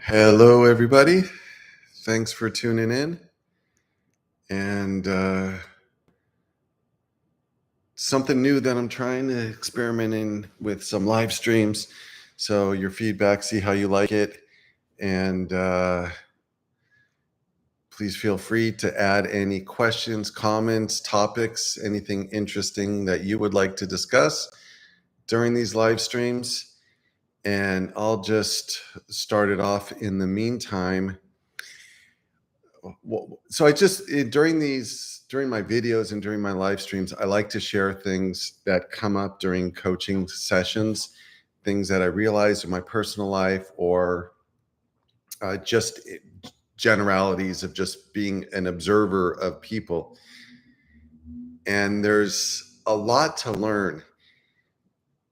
Hello, everybody. Thanks for tuning in. And something new that I'm trying to experimenting with some live streams. So your feedback, see how you like it. And please feel free to add any questions, comments, topics, anything interesting that you would like to discuss during these live streams. And I'll just start it off in the meantime. So I just during my videos and during my live streams, I like to share things that come up during coaching sessions, things that I realized in my personal life, or just generalities of just being an observer of people. And there's a lot to learn.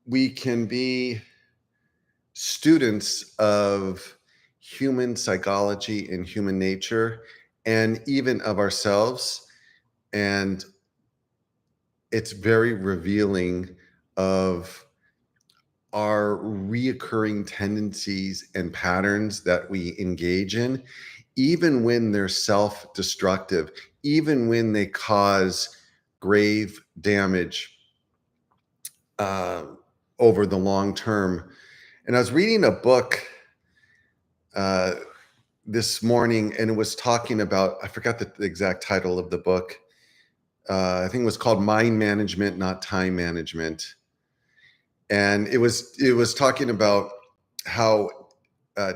We can be students of human psychology and human nature, and even of ourselves. And it's very revealing of our reoccurring tendencies and patterns that we engage in, even when they're self-destructive, even when they cause grave damage over the long term. And I was reading a book this morning, and it was talking about, I forgot the exact title of the book. I think it was called Mind Management, Not Time Management. And it was talking about how I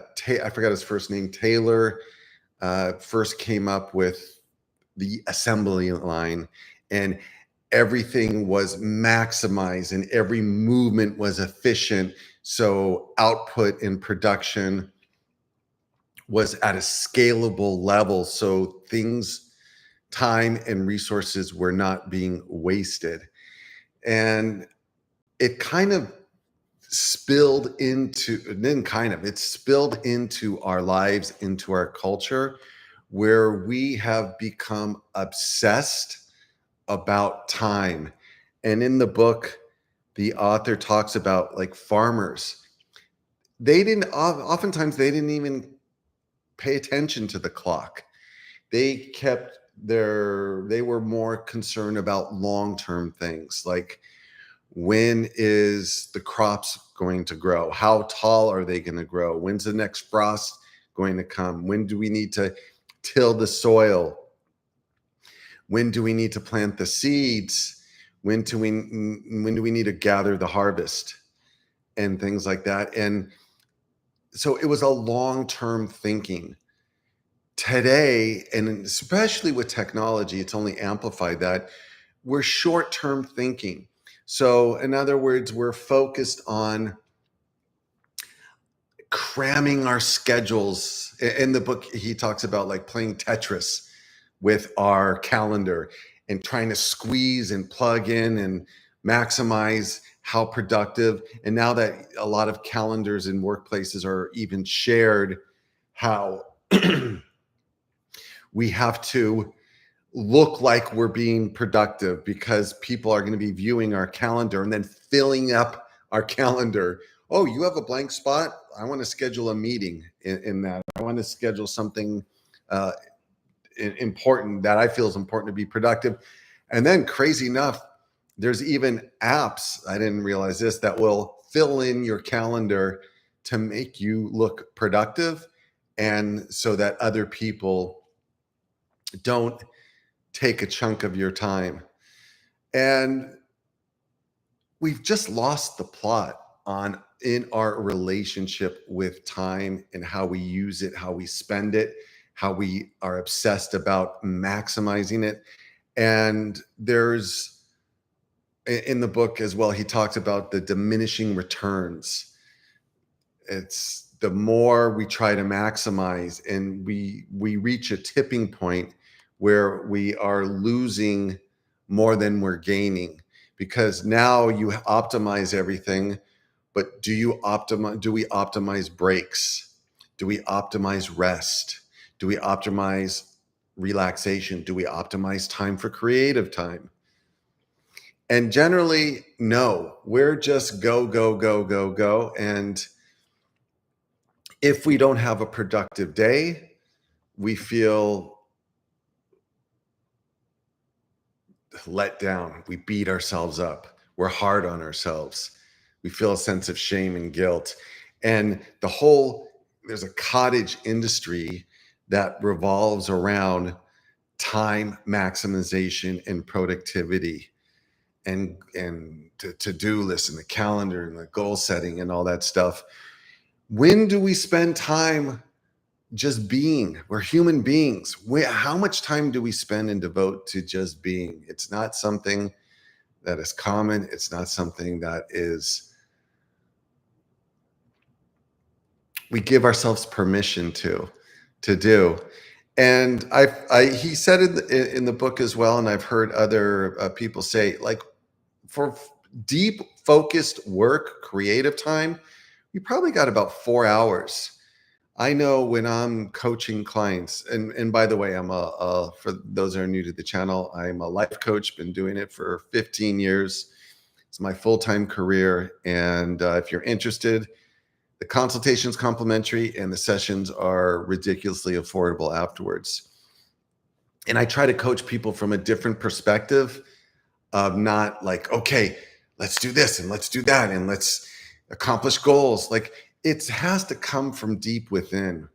forgot his first name, Taylor, first came up with the assembly line, and everything was maximized and every movement was efficient. So output and production was at a scalable level. So time and resources were not being wasted. And it kind of spilled into our lives, into our culture, where we have become obsessed about time. And in the book, the author talks about like farmers. Oftentimes they didn't even pay attention to the clock. They were more concerned about long-term things, like when is the crops going to grow? How tall are they going to grow? When's the next frost going to come? When do we need to till the soil? When do we need to plant the seeds? When do we need to gather the harvest? And things like that. And so it was a long-term thinking. Today, and especially with technology, it's only amplified that, we're short-term thinking. So in other words, we're focused on cramming our schedules. In the book, he talks about like playing Tetris with our calendar and trying to squeeze and plug in and maximize how productive. And now that a lot of calendars in workplaces are even shared, how we have to look like we're being productive because people are going to be viewing our calendar and then filling up our calendar. Oh, you have a blank spot? I want to schedule a meeting in that. I want to schedule something important that I feel is important to be productive. And then crazy enough, there's even apps, I didn't realize this, that will fill in your calendar to make you look productive, and so that other people don't take a chunk of your time. And we've just lost the plot in our relationship with time and how we use it, how we spend it, how we are obsessed about maximizing it. And there's, in the book as well, he talks about the diminishing returns. It's the more we try to maximize, and we reach a tipping point where we are losing more than we're gaining, because now you optimize everything, but do we optimize breaks? Do we optimize rest? Do we optimize relaxation? Do we optimize time for creative time? And generally, no, we're just go, go, go, go, go. And If we don't have a productive day, we feel let down. We beat ourselves up. We're hard on ourselves. We feel a sense of shame and guilt. And there's a cottage industry that revolves around time maximization and productivity and to-do lists and the calendar and the goal setting and all that stuff. When do we spend time just being? We're human beings. How much time do we spend and devote to just being? It's not something that is common. It's not something that we give ourselves permission to do. And he said it in the book as well, and I've heard other people say, like, for deep focused work, creative time, you probably got about 4 hours. I know when I'm coaching clients, and by the way, for those that are new to the channel, I'm a life coach, been doing it for 15 years. It's my full-time career. And if you're interested, the consultation's complimentary and the sessions are ridiculously affordable afterwards. And I try to coach people from a different perspective of not like, okay, let's do this and let's do that and let's accomplish goals. Like, it has to come from deep within,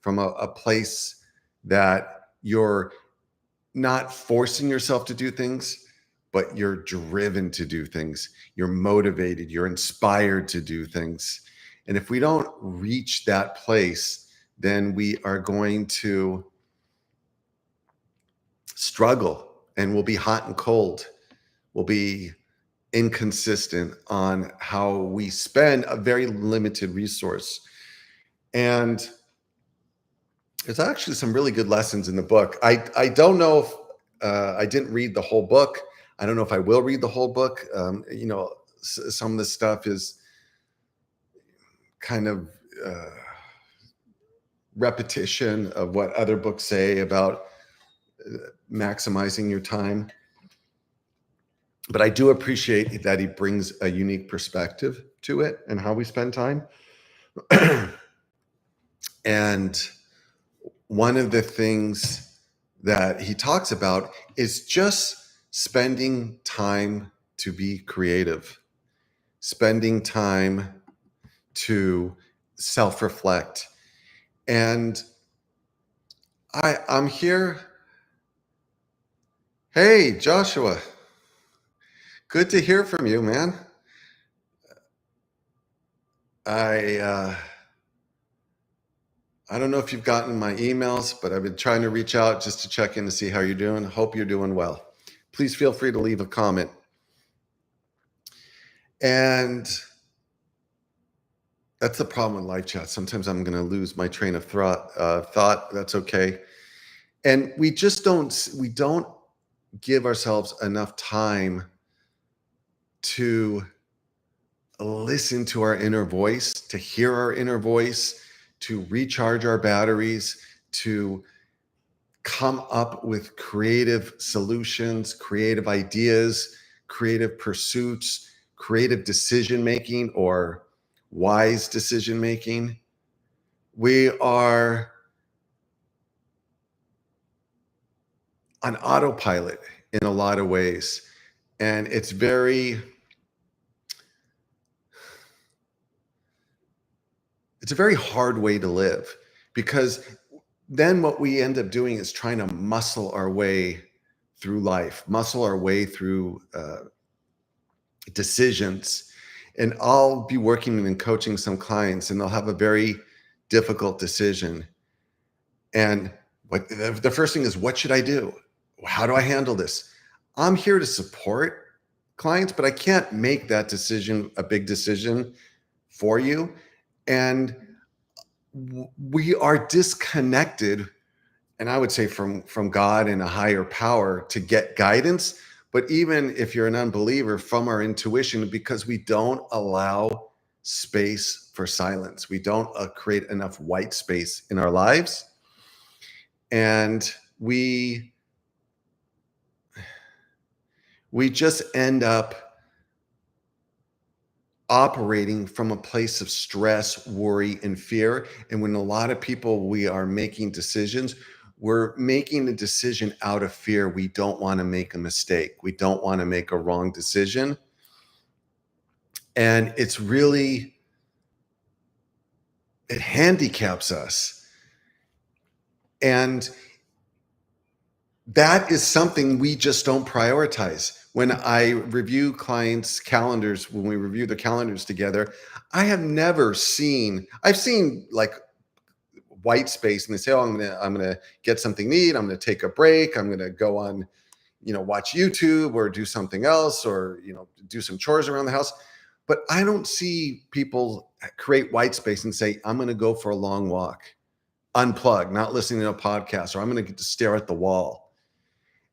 from a place that you're not forcing yourself to do things, but you're driven to do things. You're motivated, you're inspired to do things. And if we don't reach that place, then we are going to struggle and we'll be hot and cold. We'll be inconsistent on how we spend a very limited resource. And there's actually some really good lessons in the book. I don't know if I didn't read the whole book. I don't know if I will read the whole book. Some of the stuff is kind of repetition of what other books say about maximizing your time. But I do appreciate that he brings a unique perspective to it and how we spend time. And one of the things that he talks about is just spending time to be creative, spending time to self-reflect. And I'm here. Hey, Joshua. Good to hear from you, man. I don't know if you've gotten my emails, but I've been trying to reach out just to check in to see how you're doing. Hope you're doing well. Please feel free to leave a comment. And that's the problem with live chat. Sometimes I'm going to lose my train of thought. That's okay. And we don't give ourselves enough time to listen to our inner voice, to hear our inner voice, to recharge our batteries, to come up with creative solutions, creative ideas, creative pursuits, creative decision-making or wise decision-making. We are on autopilot in a lot of ways. And it's a very hard way to live, because then what we end up doing is trying to muscle our way through life, muscle our way through decisions. And I'll be working and coaching some clients, and they'll have a very difficult decision. And the first thing is, what should I do? How do I handle this? I'm here to support clients, but I can't make that decision, a big decision for you. And we are disconnected, and I would say from God and a higher power to get guidance. But even if you're an unbeliever, from our intuition, because we don't allow space for silence. We don't create enough white space in our lives. And we just end up operating from a place of stress, worry, and fear. And when a lot of people, we are making decisions, we're making a decision out of fear. We don't want to make a mistake. We don't want to make a wrong decision. And it handicaps us. And that is something we just don't prioritize. When I review clients' calendars, when we review the calendars together, I've seen like white space, and they say, oh, I'm gonna get something to eat, I'm gonna take a break, I'm gonna go on, watch YouTube or do something else, or do some chores around the house. But I don't see people create white space and say, I'm gonna go for a long walk, unplug, not listening to a podcast, or I'm gonna get to stare at the wall.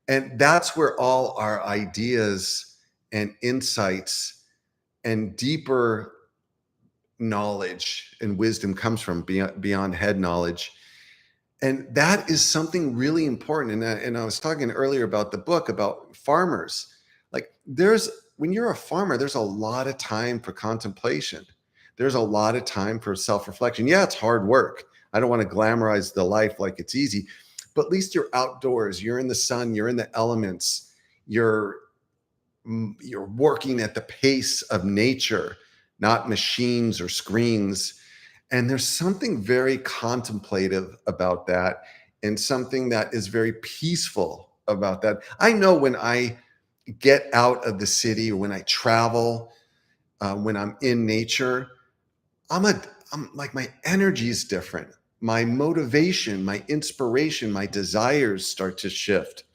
And that's where all our ideas and insights and deeper knowledge and wisdom comes from, beyond head knowledge. And that is something really important. And I was talking earlier about the book about farmers. Like when you're a farmer, there's a lot of time for contemplation. There's a lot of time for self-reflection. Yeah, it's hard work. I don't want to glamorize the life like it's easy, but at least you're outdoors, you're in the sun, you're in the elements, you're working at the pace of nature, not machines or screens. And there's something very contemplative about that, and something that is very peaceful about that. I know when I get out of the city, or when I travel, when I'm in nature, I'm like, my energy is different. My motivation, my inspiration, my desires start to shift,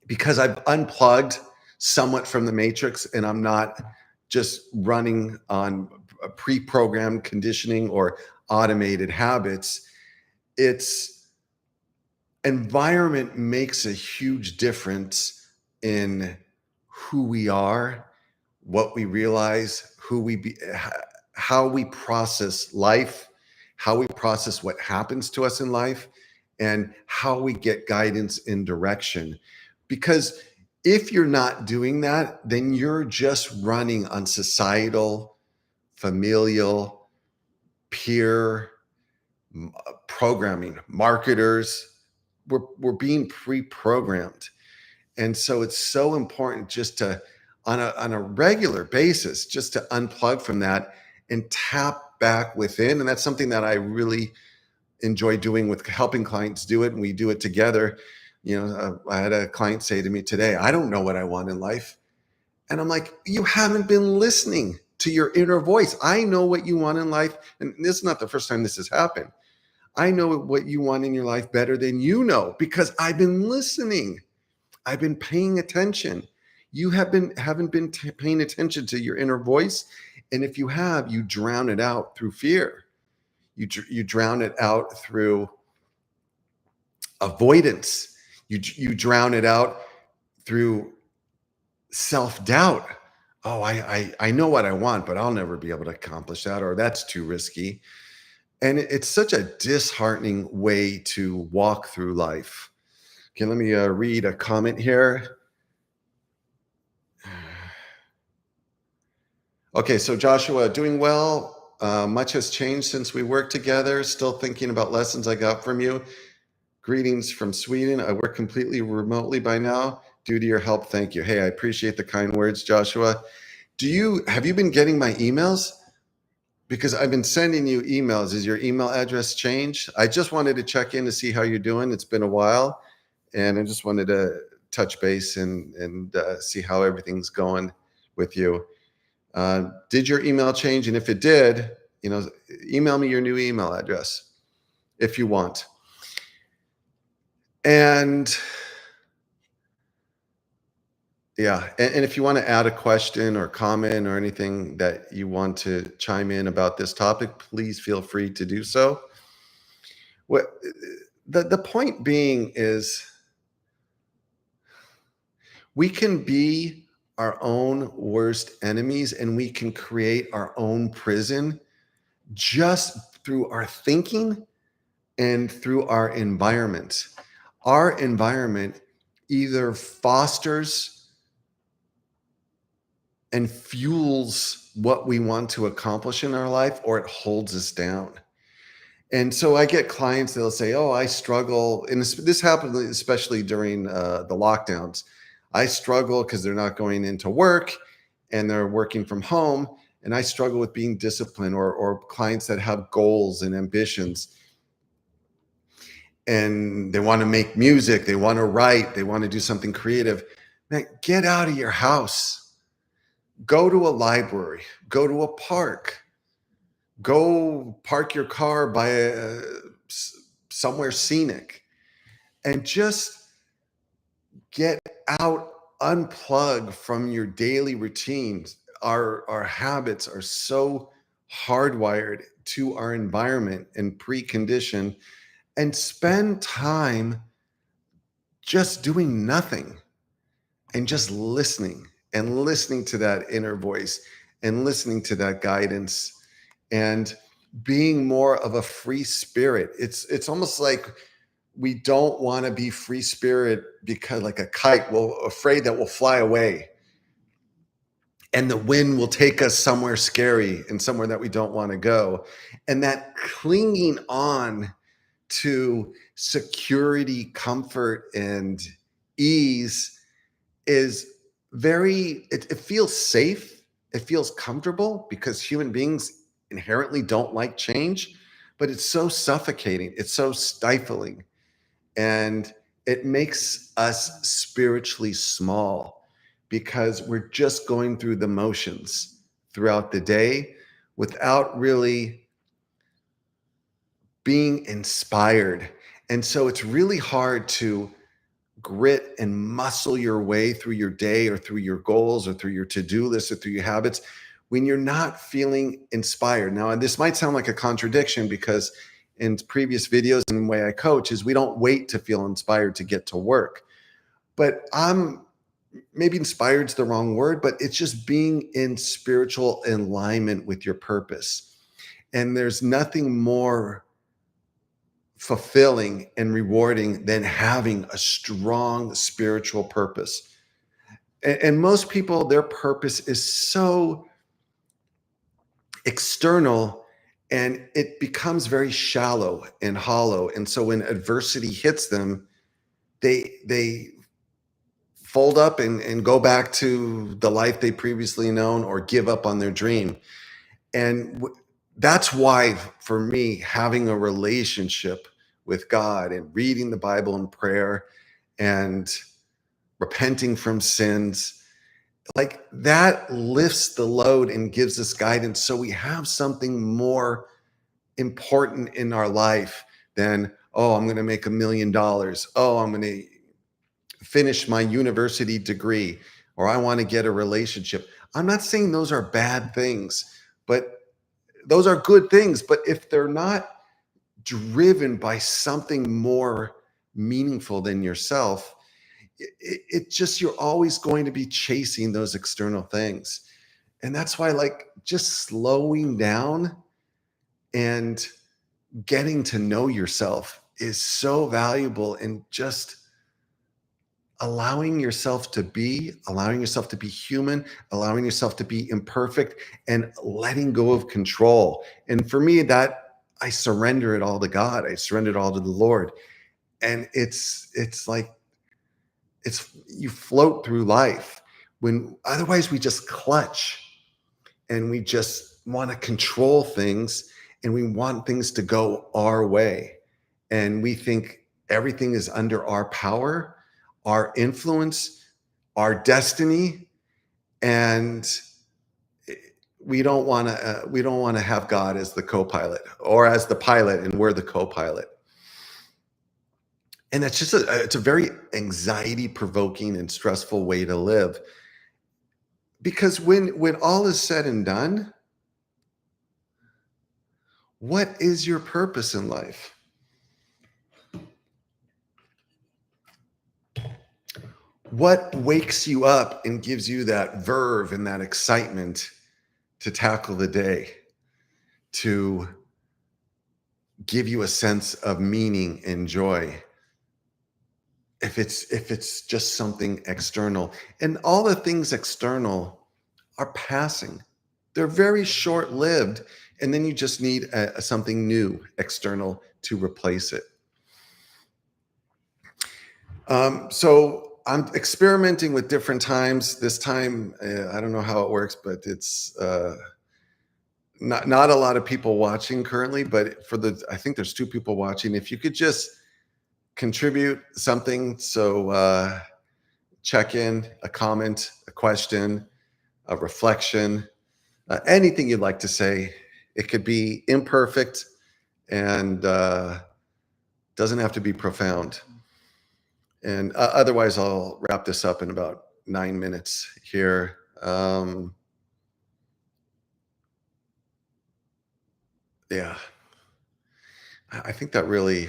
because I've unplugged somewhat from the matrix, and I'm not just running on a pre-programmed conditioning or automated habits. It's environment makes a huge difference in who we are, what we realize, who we be, how we process life, how we process what happens to us in life, and how we get guidance and direction. Because if you're not doing that, then you're just running on societal, familial, peer programming. Marketers, we're being pre-programmed. And so it's so important just to, on a regular basis, just to unplug from that and tap back within. And that's something that I really enjoy doing, with helping clients do it. And we do it together. I had a client say to me today, I don't know what I want in life. And I'm like, you haven't been listening to your inner voice. I know what you want in life. And this is not the first time this has happened. I know what you want in your life better than you know, because I've been listening. I've been paying attention. You haven't been paying attention to your inner voice. And if you have, you drown it out through fear. You drown it out through avoidance. You drown it out through self-doubt. Oh, I know what I want, but I'll never be able to accomplish that, or that's too risky. And it's such a disheartening way to walk through life. Okay, let me read a comment here. Okay, so Joshua, doing well. Much has changed since we worked together. Still thinking about lessons I got from you. Greetings from Sweden. I work completely remotely by now. Due to your help, thank you. Hey, I appreciate the kind words, Joshua. Have you been getting my emails? Because I've been sending you emails. Is your email address changed? I just wanted to check in to see how you're doing. It's been a while, and I just wanted to touch base and see how everything's going with you. Did your email change? And if it did, email me your new email address if you want. And yeah, and if you want to add a question or comment or anything that you want to chime in about this topic, please feel free to do so. What the point being is, we can be our own worst enemies, and we can create our own prison just through our thinking and through our environment. Our environment either fosters and fuels what we want to accomplish in our life, or it holds us down. And so I get clients, they'll say, oh, I struggle. And this happened especially during the lockdowns. I struggle because they're not going into work and they're working from home. And I struggle with being disciplined, or clients that have goals and ambitions. And they want to make music, they want to write, they want to do something creative. Man, get out of your house. Go to a library, go to a park, go park your car by somewhere scenic, and just get out, unplug from your daily routines. Our habits are so hardwired to our environment and preconditioned, and spend time just doing nothing and just listening, and listening to that inner voice, and listening to that guidance, and being more of a free spirit. It's almost like we don't want to be free spirit because, like a kite, we're afraid that we'll fly away and the wind will take us somewhere scary and somewhere that we don't want to go. And that clinging on to security, comfort, and ease is it feels safe. It feels comfortable because human beings inherently don't like change, but it's so suffocating. It's so stifling. And it makes us spiritually small because we're just going through the motions throughout the day without really being inspired. And so it's really hard to grit and muscle your way through your day, or through your goals, or through your to-do list, or through your habits when you're not feeling inspired. Now, and this might sound like a contradiction, because in previous videos and the way I coach is we don't wait to feel inspired to get to work. But maybe inspired's the wrong word, but it's just being in spiritual alignment with your purpose. And there's nothing more fulfilling and rewarding than having a strong spiritual purpose. And most people, their purpose is so external, and it becomes very shallow and hollow. And so when adversity hits them, they fold up and go back to the life they previously known, or give up on their dream. And that's why, for me, having a relationship with God and reading the Bible in prayer and repenting from sins, like that lifts the load and gives us guidance. So we have something more important in our life than, oh, I'm going to make $1 million. Oh, I'm going to finish my university degree, or I want to get a relationship. I'm not saying those are bad things, but those are good things. But if they're not driven by something more meaningful than yourself, it just, you're always going to be chasing those external things. And that's why, like, just slowing down and getting to know yourself is so valuable, and just allowing yourself to be human, allowing yourself to be imperfect, and letting go of control. And for me, that I surrender it all to God. I surrender it all to the Lord. And it's like, you float through life, when otherwise we just clutch and we just want to control things, and we want things to go our way. And we think everything is under our power, our influence, our destiny. And we don't want to have God as the co-pilot, or as the pilot, and we're the co-pilot. And that's just it's a very anxiety provoking and stressful way to live. Because when all is said and done, what is your purpose in life? What wakes you up and gives you that verve and that excitement to tackle the day, to give you a sense of meaning and joy? If it's just something external, and all the things external are passing. They're very short-lived, and then you just need something new, external, to replace it. So I'm experimenting with different times. This time, I don't know how it works, but it's not a lot of people watching currently. But I think there's 2 people watching. If you could just contribute something, so check in, a comment, a question, a reflection, anything you'd like to say. It could be imperfect and doesn't have to be profound. And otherwise, I'll wrap this up in about 9 minutes here. Yeah, I think that really,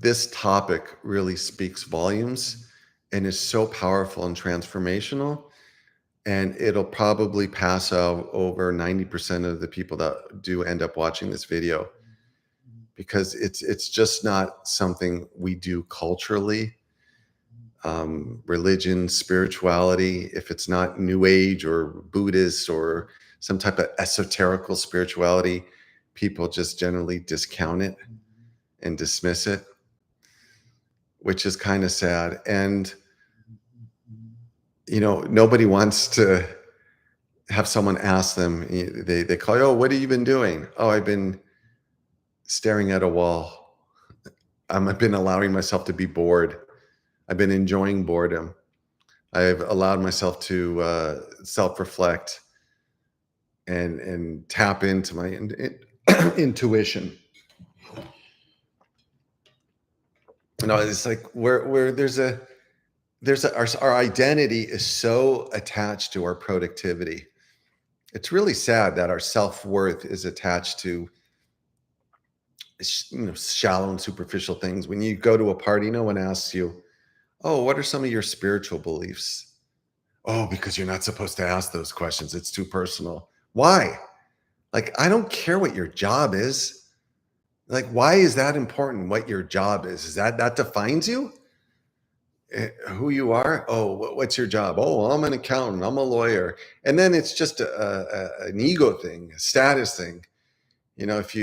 this topic really speaks volumes and is so powerful and transformational. And it'll probably pass out over 90% of the people that do end up watching this video, because it's just not something we do culturally. Religion, spirituality, if it's not New Age or Buddhist or some type of esoterical spirituality, people just generally discount it and dismiss it, which is kind of sad. And, nobody wants to have someone ask them, they call you, oh, what have you been doing? Oh, I've been staring at a wall. I've been allowing myself to be bored. I've been enjoying boredom. I've allowed myself to self-reflect and tap into my intuition. It's like where our identity is so attached to our productivity. It's really sad that our self-worth is attached to shallow and superficial things. When you go to a party, no one asks you, oh, what are some of your spiritual beliefs? Oh, because you're not supposed to ask those questions. It's too personal. Why? Like, I don't care what your job is. Like, why is that important? What your job is that defines you? Who you are? Oh, what's your job? Oh, I'm an accountant. I'm a lawyer. And then it's just an ego thing, a status thing. If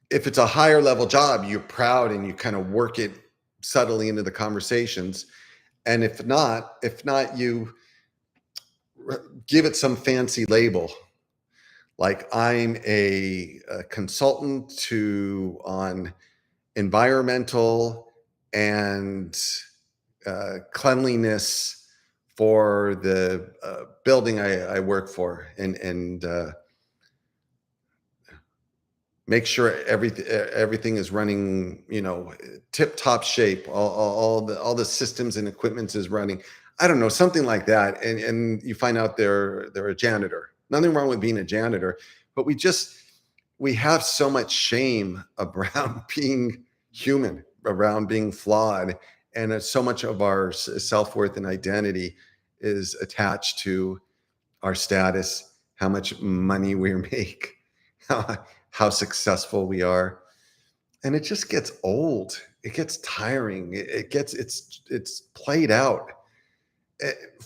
it's a higher level job, you're proud and you kind of work it subtly into the conversations. And if not, you give it some fancy label. Like, I'm a consultant on environmental and cleanliness for the building I work for, and make sure everything is running, tip-top shape. All the systems and equipment is running. I don't know, something like that. And you find out they're a janitor. Nothing wrong with being a janitor, but we have so much shame around being human, around being flawed, and so much of our self-worth and identity is attached to our status, how much money we make, how successful we are. And it just gets old. It gets tiring. It's played out.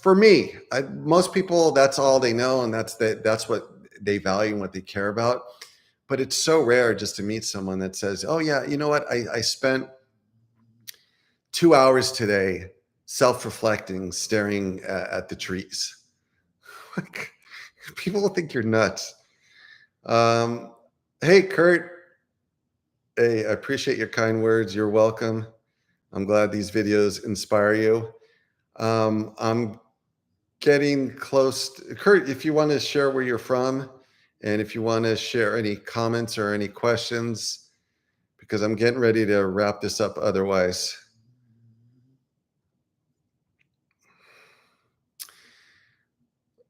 For me, most people, that's all they know, and that's what they value and what they care about. But it's so rare just to meet someone that says, oh yeah, you know what? I spent 2 hours today self-reflecting, staring at the trees. People will think you're nuts. Hey, Kurt. Hey, I appreciate your kind words. You're welcome. I'm glad these videos inspire you. I'm getting close. Kurt, if you want to share where you're from, and if you want to share any comments or any questions, because I'm getting ready to wrap this up otherwise.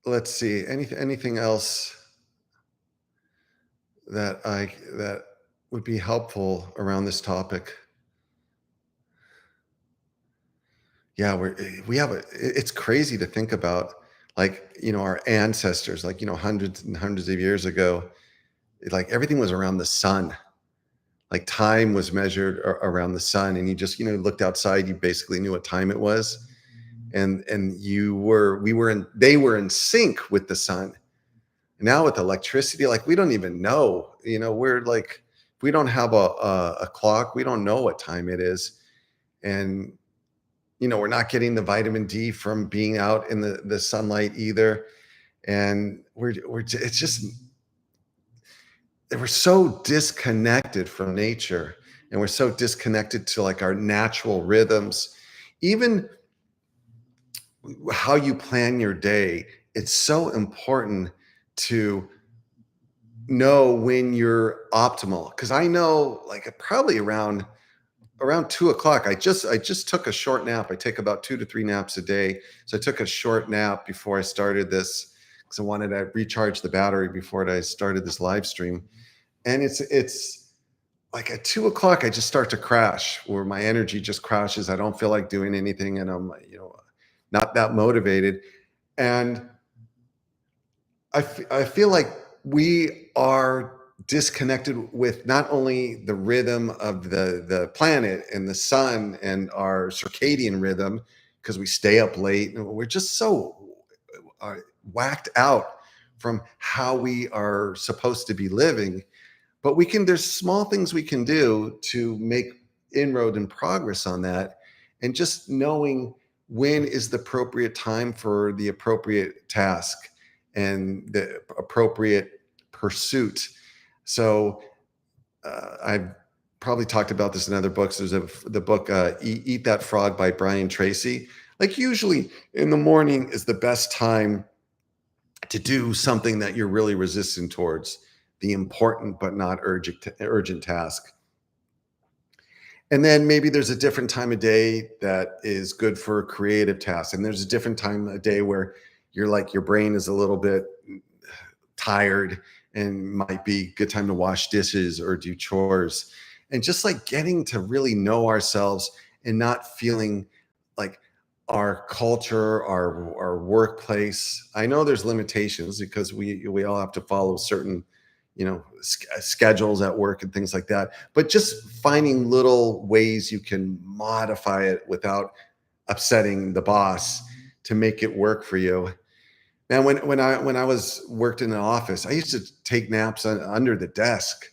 Let's see, anything else that would be helpful around this topic? Yeah, it's crazy to think about, like, our ancestors, like, hundreds and hundreds of years ago, like everything was around the sun. like time was measured around the sun, and you just, looked outside, you basically knew what time it was. And they were in sync with the sun. Now with electricity, like, we don't even know, we're like, we don't have a clock, we don't know what time it is. And we're not getting the vitamin D from being out in the sunlight either. And it's just, we're so disconnected from nature, and we're so disconnected to like our natural rhythms. Even how you plan your day, it's so important to know when you're optimal. Because I know, like, probably around 2 o'clock, I just took a short nap. I take about 2 to 3 naps a day. So I took a short nap before I started this, because I wanted to recharge the battery before I started this live stream. And it's like at 2 o'clock, I just start to crash, where my energy just crashes. I don't feel like doing anything, and I'm, not that motivated. And I feel like we are disconnected with not only the rhythm of the planet and the sun and our circadian rhythm, because we stay up late, and we're just so whacked out from how we are supposed to be living. But there's small things we can do to make inroad and progress on that. And just knowing when is the appropriate time for the appropriate task and the appropriate pursuit. So I've probably talked about this in other books. There's the book, Eat That Frog by Brian Tracy. Like, usually in the morning is the best time to do something that you're really resistant towards, the important but not urgent task. And then maybe there's a different time of day that is good for creative tasks. And there's a different time of day where you're like, your brain is a little bit tired, and might be a good time to wash dishes or do chores. And just like getting to really know ourselves, and not feeling like our culture, our workplace. I know there's limitations, because we all have to follow certain, schedules at work and things like that. But just finding little ways you can modify it without upsetting the boss, to make it work for you. Now, when I was worked in an office, I used to take naps under the desk.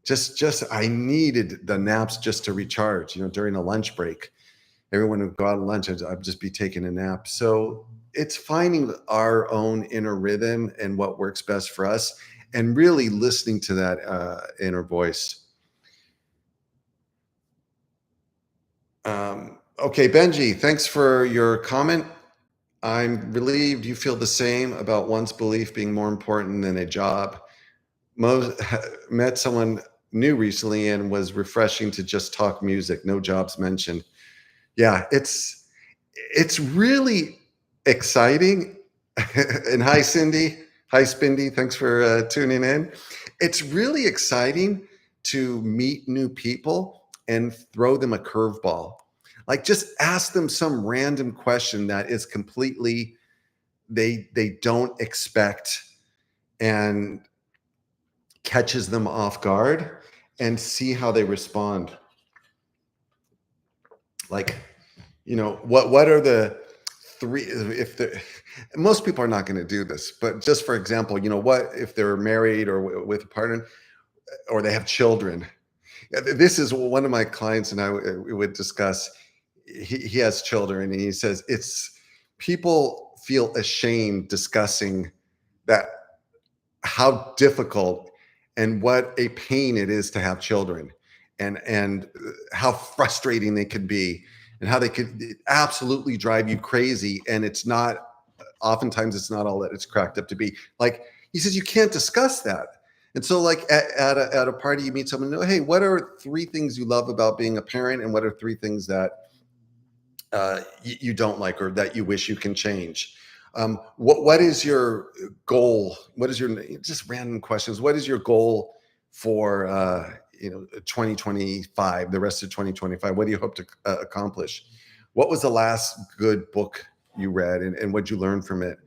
Just I needed the naps just to recharge. During a lunch break, everyone would go out to lunch. I'd just be taking a nap. So it's finding our own inner rhythm and what works best for us, and really listening to that inner voice. Okay, Benji, thanks for your comment. I'm relieved you feel the same about one's belief being more important than a job. Met someone new recently, and was refreshing to just talk music, no jobs mentioned. Yeah, it's really exciting. And hi, Cindy. Hi, Spindy. Thanks for tuning in. It's really exciting to meet new people and throw them a curveball. Like, just ask them some random question that is completely, they don't expect, and catches them off guard, and see how they respond. Like, what are the three, most people are not going to do this, but just for example, what if they're married or with a partner, or they have children? This is one of my clients and I would discuss. He has children, and he says people feel ashamed discussing that, how difficult and what a pain it is to have children, and how frustrating they could be, and how they could absolutely drive you crazy. And oftentimes it's not all that it's cracked up to be. Like, he says, you can't discuss that. And so, like, at a party, you meet someone, hey, what are 3 things you love about being a parent, and what are 3 things that you don't like, or that you wish you can change? What is your goal? What is your, just random questions? What is your goal for 2025, the rest of 2025? What do you hope to accomplish? What was the last good book you read, and what'd you learn from it?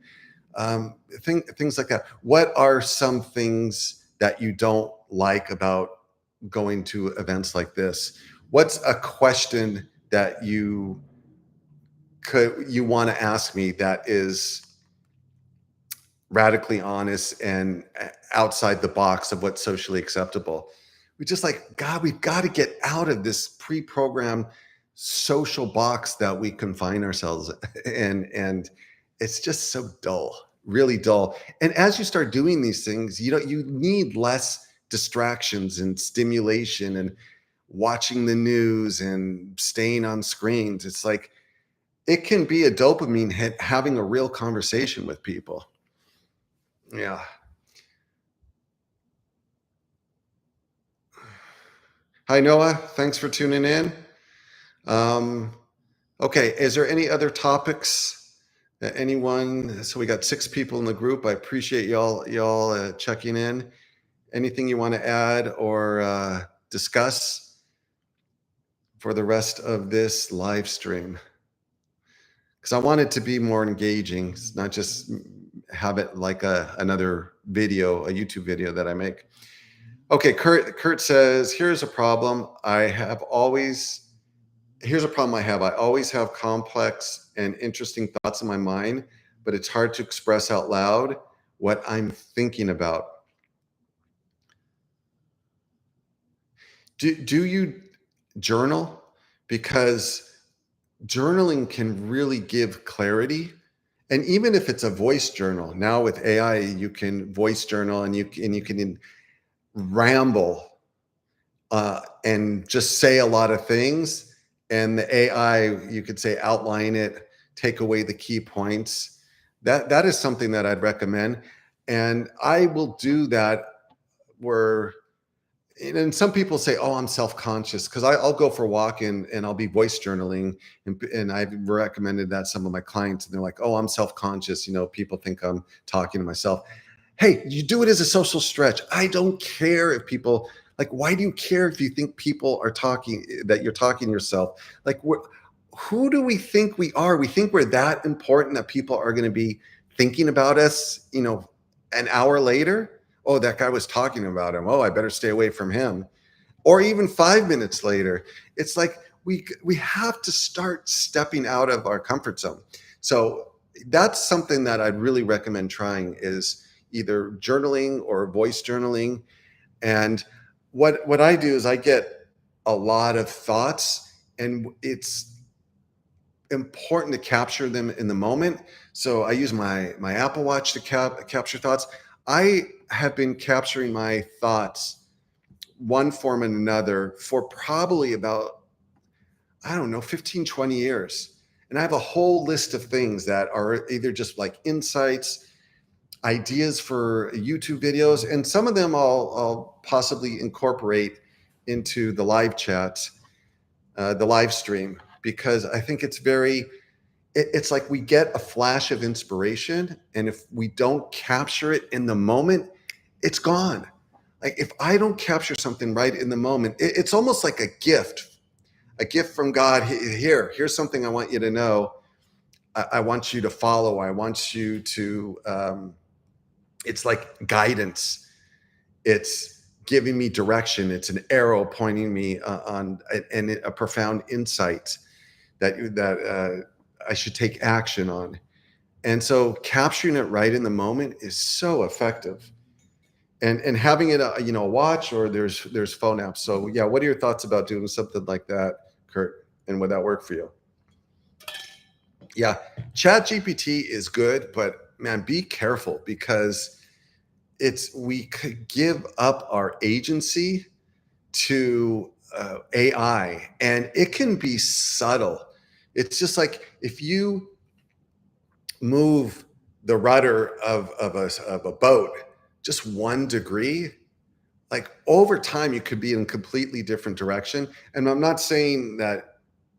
Things like that. What are some things that you don't like about going to events like this, what's a question that you want to ask me that is radically honest and outside the box of what's socially acceptable? We just like, God, we've got to get out of this pre-programmed social box that we confine ourselves in. And it's just so dull, really dull. And as you start doing these things, you need less distractions and stimulation and watching the news and staying on screens. It's like, it can be a dopamine hit having a real conversation with people. Yeah. Hi, Noah. Thanks for tuning in. Um, okay. Is there any other topics that anyone? So we got 6 people in the group. I appreciate y'all checking in. Anything you want to add or discuss for the rest of this live stream? Because I want it to be more engaging. It's not just have it like another video, a YouTube video that I make. Okay, Kurt says, here's a problem I have. I always have complex and interesting thoughts in my mind, but it's hard to express out loud what I'm thinking about. Do you journal? Because journaling can really give clarity. And even if it's a voice journal, now with AI, you can voice journal and you can ramble and just say a lot of things. And the AI, you could say, outline it, take away the key points. That is something that I'd recommend. And I will do that where, and some people say, oh, I'm self-conscious, because I'll go for a walk and I'll be voice journaling. And I've recommended that to some of my clients, and they're like, oh, I'm self-conscious. People think I'm talking to myself. Hey, you do it as a social stretch. I don't care if people, like, why do you care if you think people are talking, that you're talking to yourself? Like, who do we think we are? We think we're that important that people are going to be thinking about us, an hour later? Oh, that guy was talking about him. Oh, I better stay away from him. Or even 5 minutes later. It's like we have to start stepping out of our comfort zone. So that's something that I'd really recommend trying, is either journaling or voice journaling. And what I do is I get a lot of thoughts, and it's important to capture them in the moment. So I use my Apple Watch to capture thoughts. I have been capturing my thoughts one form and another for probably about, I don't know, 15, 20 years. And I have a whole list of things that are either just like insights, ideas for YouTube videos, and some of them I'll possibly incorporate into the live chat, the live stream, because I think it's like we get a flash of inspiration, and if we don't capture it in the moment, it's gone. Like, if I don't capture something right in the moment, it's almost like a gift from God. Here's something I want you to know. I want you to follow. I want you to, it's like guidance. It's giving me direction. It's an arrow pointing me on and a profound insight that I should take action on. And so capturing it right in the moment is so effective. And having it, a watch, or there's phone apps. So yeah, what are your thoughts about doing something like that, Kurt? And would that work for you? Yeah, Chat GPT is good, but man, be careful, because we could give up our agency to AI, and it can be subtle. It's just like if you move the rudder of a boat just 1 degree, like over time, you could be in a completely different direction. And I'm not saying that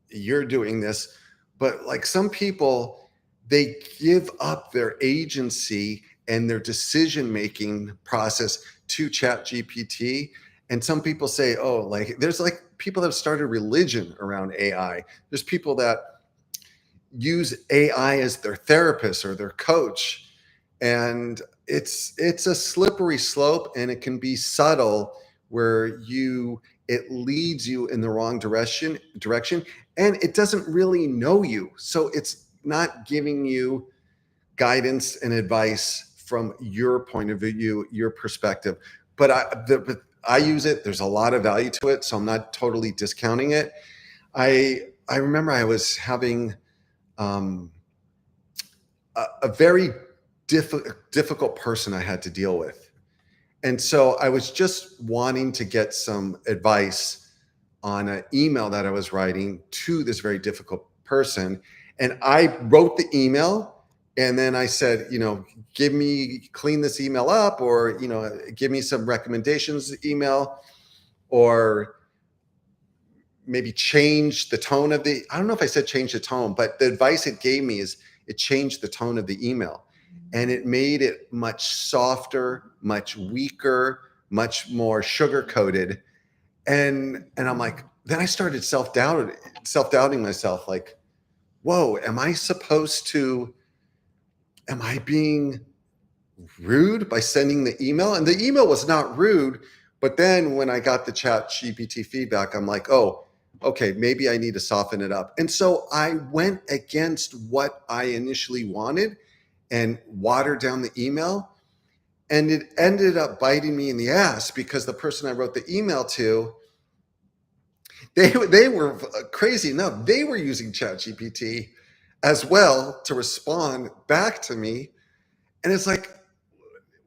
you're doing this, but like some people, they give up their agency and their decision-making process to Chat GPT. And some people say, oh, like there's like people that have started religion around AI. There's people that use AI as their therapist or their coach. And it's a slippery slope, and it can be subtle where it leads you in the wrong direction, and it doesn't really know you. So it's not giving you guidance and advice from your point of view, your perspective. But I use it. There's a lot of value to it, so I'm not totally discounting it. I remember I was having a very difficult person I had to deal with. And so I was just wanting to get some advice on an email that I was writing to this very difficult person. And I wrote the email, and then I said, clean this email up, or, give me some recommendations email, or maybe change the tone of I don't know if I said change the tone, but the advice it gave me is it changed the tone of the email, and it made it much softer, much weaker, much more sugar coated. And I'm like, then I started self-doubting myself, like, whoa, am I being rude by sending the email? And the email was not rude, but then when I got the chat GPT feedback, I'm like, oh, okay, maybe I need to soften it up. And so I went against what I initially wanted and watered down the email. And it ended up biting me in the ass, because the person I wrote the email to, they were crazy enough. They were using ChatGPT as well to respond back to me. And it's like,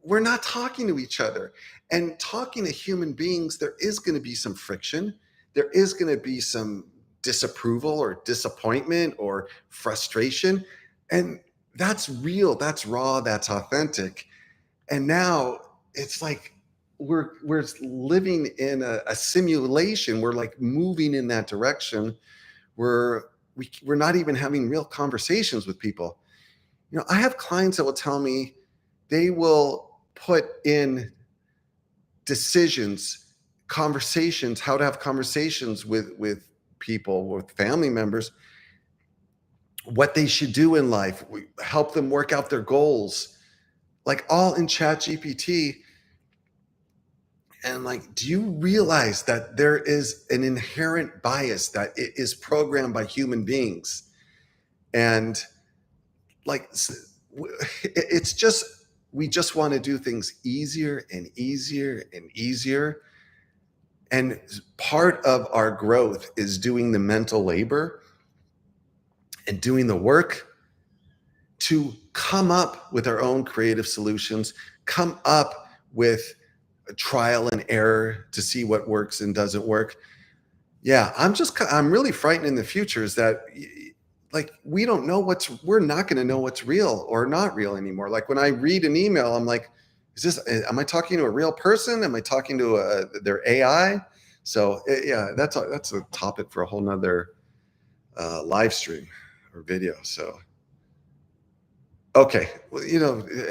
we're not talking to each other. And talking to human beings, there is going to be some friction. There is going to be some disapproval or disappointment or frustration. And that's real, that's raw, that's authentic. And now it's like we're living in a simulation. We're like moving in that direction where we're not even having real conversations with people. I have clients that will tell me they will put in conversations, how to have conversations with people, with family members, what they should do in life, help them work out their goals, like all in ChatGPT. And like, do you realize that there is an inherent bias that it is programmed by human beings? And like, it's just, we just want to do things easier and easier and easier. And part of our growth is doing the mental labor and doing the work to come up with our own creative solutions, come up with trial and error to see what works and doesn't work. Yeah, I'm really frightened in the future is that, like, we're not going to know what's real or not real anymore. Like when I read an email, I'm like, am I talking to a real person? Am I talking to their AI? So yeah, that's a topic for a whole nother live stream or video. So, okay. Well,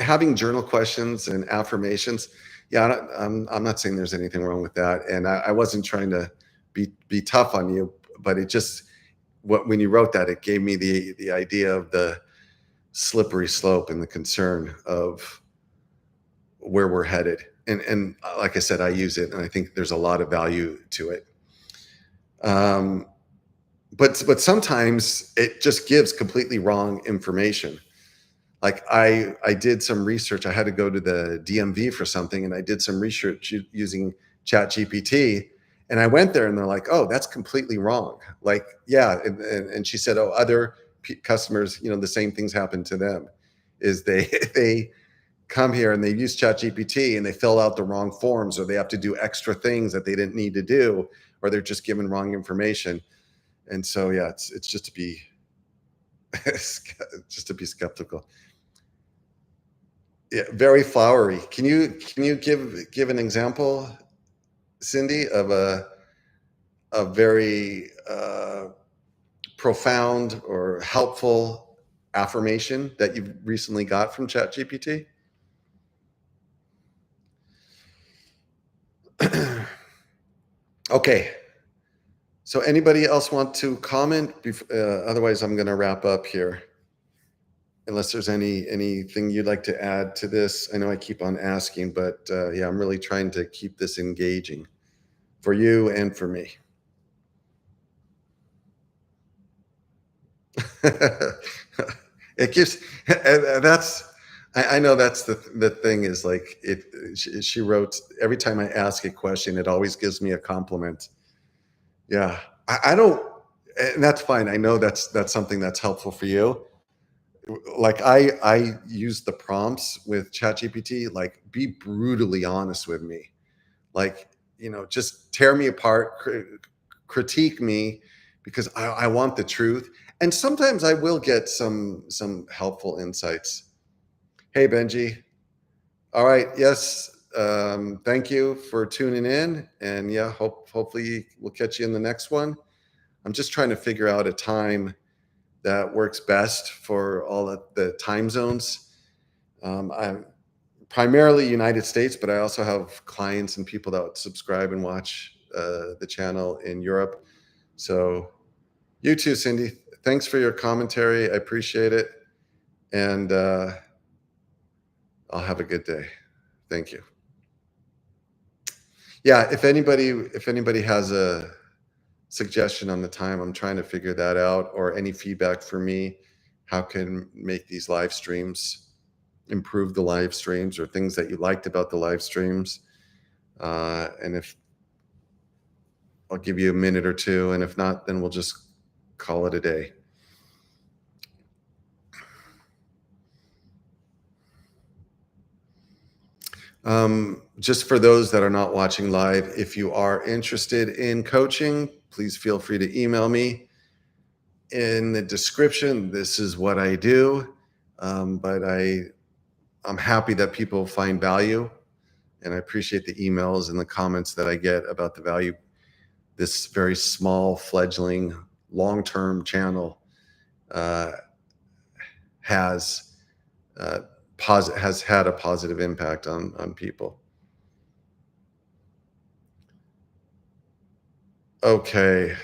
having journal questions and affirmations. Yeah, I'm not saying there's anything wrong with that. And I wasn't trying to be tough on you, but it just, when you wrote that, it gave me the idea of the slippery slope and the concern of where we're headed. And like I said, I use it, and I think there's a lot of value to it. But sometimes it just gives completely wrong information. Like I did some research. I had to go to the DMV for something, and I did some research using ChatGPT. And I went there, and they're like, "Oh, that's completely wrong." Like, yeah, and she said, "Oh, other customers, the same things happen to them. Is they come here and they use ChatGPT and they fill out the wrong forms, or they have to do extra things that they didn't need to do, or they're just given wrong information." And so, yeah, it's just to be skeptical. Yeah, very flowery. Can you give an example, Cindy, of a very profound or helpful affirmation that you've recently got from ChatGPT? Okay. So anybody else want to comment? Otherwise, I'm going to wrap up here. Unless there's anything you'd like to add to this. I know I keep on asking, but yeah, I'm really trying to keep this engaging. for you and for me. It gives, and that's, I know that's the thing is like it. She wrote, every time I ask a question, it always gives me a compliment. Yeah, I don't, and that's fine. I know that's something that's helpful for you. Like I use the prompts with ChatGPT. Like, be brutally honest with me. Like, just tear me apart, critique me, because I want the truth. And sometimes I will get some helpful insights. Hey, Benji. All right. Yes. Thank you for tuning in. And yeah, hopefully we'll catch you in the next one. I'm just trying to figure out a time that works best for all of the time zones. I'm primarily United States, but I also have clients and people that subscribe and watch the channel in Europe. So you too, Cindy. Thanks for your commentary. I appreciate it. And I'll have a good day. Thank you. Yeah, if anybody has a suggestion on the time, I'm trying to figure that out, or any feedback for me, how can make these live streams, improve the live streams, or things that you liked about the live streams. And if I'll give you a minute or two, and if not, then we'll just call it a day. Just for those that are not watching live, if you are interested in coaching, please feel free to email me. In the description, this is what I do, but I'm happy that people find value, and I appreciate the emails and the comments that I get about the value this very small, fledgling, long-term channel has had a positive impact on people. Okay.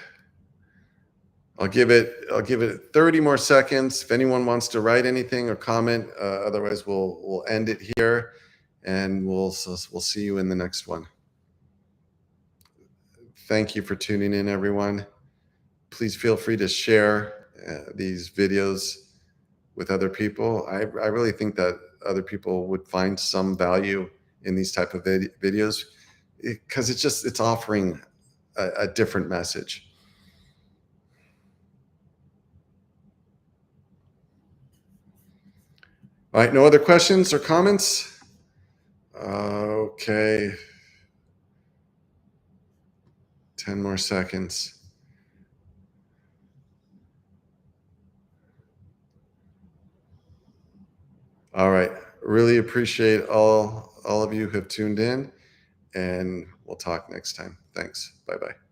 I'll give it 30 more seconds. If anyone wants to write anything or comment, otherwise we'll end it here, and we'll see you in the next one. Thank you for tuning in, everyone. Please feel free to share these videos with other people. I really think that other people would find some value in these type of videos, because it's offering a different message. All right, no other questions or comments? Okay. 10 more seconds. All right. Really appreciate all of you who have tuned in, and we'll talk next time. Thanks. Bye-bye.